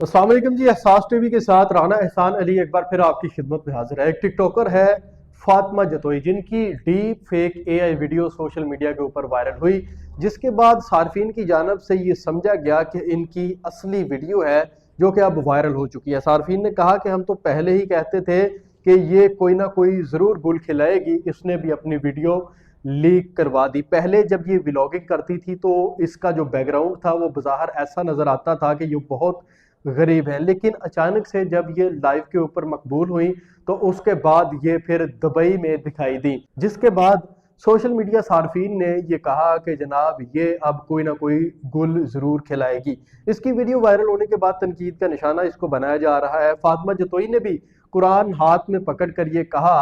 अस्सलाम वालेकुम जी। एहसास टीवी के साथ राना एहसान अली एक बार फिर आपकी खिदमत में हाजिर है। एक टिकटॉकर है फातिमा जतोई, जिनकी deep fake AI video social media के ऊपर वायरल हुई, जिसके बाद सार्फिन की जानब से ये समझा गया कि इनकी असली वीडियो है जो कि अब वायरल हो चुकी है। सार्फिन ने कहा कि हम तो पहले ही कहते थे कि ये कोई ना कोई ज़रूर गुल खिलाएगी, इसने भी अपनी वीडियो लीक करवा दी। पहले जब ये व्लॉगिंग करती थी तो इसका जो बैकग्राउंड था वो बाहर ऐसा नज़र आता था कि ये बहुत गरीब है, लेकिन अचानक से जब ये लाइव के ऊपर मकबूल हुई तो उसके बाद ये फिर दुबई में दिखाई दी, जिसके बाद सोशल मीडिया सार्फिन ने ये कहा कि जनाब ये अब कोई ना कोई गुल जरूर खिलाएगी। इसकी वीडियो वायरल होने के बाद तनकीद का निशाना इसको बनाया जा रहा है। फातिमा जतोई ने भी कुरान हाथ में पकड़ कर ये कहा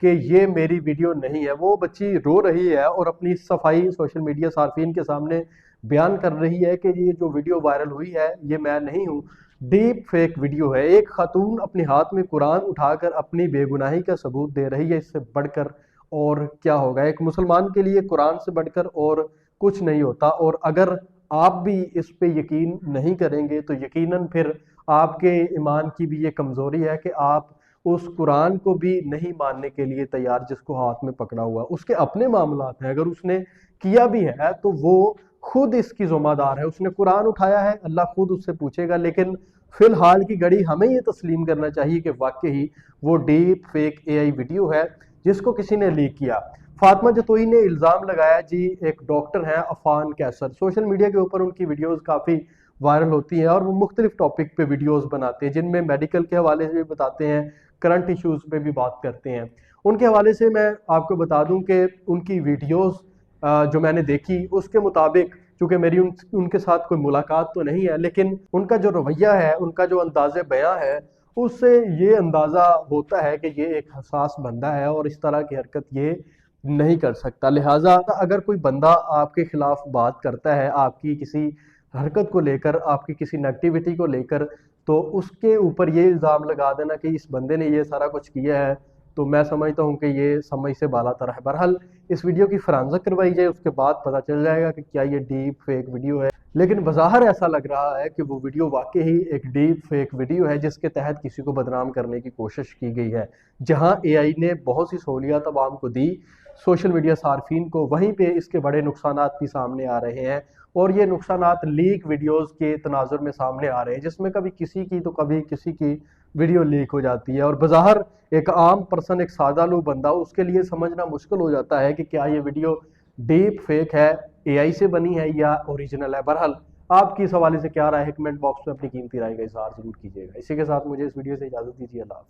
कि ये मेरी वीडियो नहीं है। वो बच्ची रो रही है और अपनी सफाई सोशल मीडिया सार्फिन के सामने बयान कर रही है कि ये जो वीडियो वायरल हुई है ये मैं नहीं हूँ, डीप फेक वीडियो है। एक खातून अपने हाथ में कुरान उठाकर अपनी बेगुनाही का सबूत दे रही है, इससे बढ़कर और क्या होगा। एक मुसलमान के लिए कुरान से बढ़कर और कुछ नहीं होता। और अगर आप भी इस पे यकीन नहीं करेंगे तो यकीनन फिर आपके ईमान की भी ये कमज़ोरी है कि आप उस कुरान को भी नहीं मानने के लिए तैयार जिसको हाथ में पकड़ा हुआ। उसके अपने मामलात हैं, अगर उसने किया भी है तो वो खुद इसकी ज़िम्मेदार है। उसने कुरान उठाया है, अल्लाह खुद उससे पूछेगा। लेकिन फिलहाल की घड़ी हमें ये तस्लीम करना चाहिए कि वाकई वो डीप फेक एआई वीडियो है जिसको किसी ने लीक किया। फातिमा जतोई ने इल्ज़ाम लगाया जी, एक डॉक्टर हैं अफान कैसर, सोशल मीडिया के ऊपर उनकी वीडियोस काफ़ी वायरल होती हैं और वो मुख्तलिफ टॉपिक पे वीडियोस बनाते हैं, जिनमें मेडिकल के हवाले से भी बताते हैं, करंट इश्यूज़ पे भी बात करते हैं। उनके हवाले से मैं आपको बता दूं कि उनकी वीडियोस जो मैंने देखी उसके मुताबिक, चूँकि मेरी उनके साथ कोई मुलाकात तो नहीं है, लेकिन उनका जो रवैया है, उनका जो अंदाज़े बयां है, उससे ये अंदाज़ा होता है कि ये एक हसास बंदा है और इस तरह की हरकत ये नहीं कर सकता। लिहाजा अगर कोई बंदा आपके खिलाफ बात करता है, आपकी किसी हरकत को लेकर, आपकी किसी नेगेटिविटी को लेकर, तो उसके ऊपर ये इल्ज़ाम लगा देना कि इस बंदे ने ये सारा कुछ किया है, तो मैं समझता हूँ कि ये समझ से बालातर है। बहरहाल इस वीडियो की फरांजक करवाई जाए, उसके बाद पता चल जाएगा कि क्या ये डीप फेक वीडियो है। लेकिन बज़ाहिर ऐसा लग रहा है कि वो वीडियो वाकई ही एक डीप फेक वीडियो है जिसके तहत किसी को बदनाम करने की कोशिश की गई है। जहां एआई ने बहुत सी सहूलियात आवाम को दी, सोशल मीडिया सार्फिन को, वहीं पे इसके बड़े नुकसानात भी सामने आ रहे हैं। और ये नुकसानात लीक वीडियोस के तनाजुर में सामने आ रहे हैं, जिसमें कभी किसी की तो कभी किसी की वीडियो लीक हो जाती है। और बज़ाहिर एक आम पर्सन, एक सादालू बंदा, उसके लिए समझना मुश्किल हो जाता है कि क्या ये वीडियो डीप फेक है, एआई से बनी है या ओरिजिनल है। बहरहाल आपकी इस हवाले से क्या राय है, कमेंट बॉक्स में अपनी कीमती राय का इजहार जरूर कीजिएगा। इसी के साथ मुझे इस वीडियो से इजाज़त दीजिए। अल्लाह हाफ़िज़।